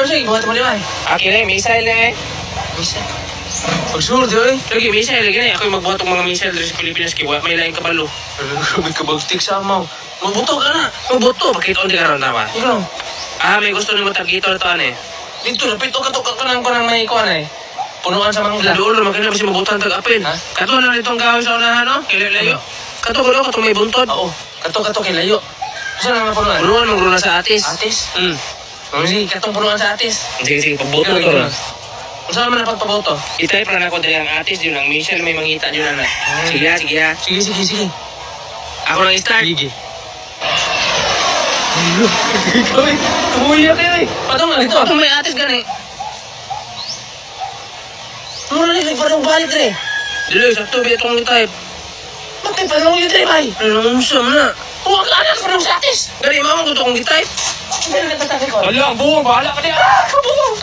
sige, buhat mo lima eh. Akin na missile na eh. Misa. Pag-sure, di ba eh? Lagi missile lagi na. Ako yung magbuhat ng mga missile dito sa Pilipinas. Kaya may laing kabalo. May kabagtik sa amaw. Magbuto ka na. Magbuto, pakita ko di karon tama. Ikaw. May gusto nimo tagkito na to eh. Dito, napito ka to ka ng may kuhan eh. Punuan sa mangga. Doon naman kailan kasi mabutan tag-apin. Ha? Kato na itong kahoy sa unahan, no? Kailan-layo. Kato ko daw, kato may buntod. Oo. Kato kay layo. Saan na nga punuan? Punuan mong runa sa atis. Atis? Mm. Sige, katong punuan sa atis. Sige, pagbuto to ron. Saan naman napagpaboto? I-type na ako dahil ang atis, yun ang Michelle may mangita yun na. Sige ha. Sige. Ako nang start. Sige. Ikaw eh. Tumuya kayo eh. Patong nga dito. Ako may atis gani. Mura na parang balik rin. Dilo, sakto ba itong i-type? Bakit parang yung trip ay? Ano, usam na. Huwag ka anak parang sa atis. Gani, mama ko ito kong i-type. Hindi na nagtatake ko. Wala, buong, bahala ka niya. Kabulong.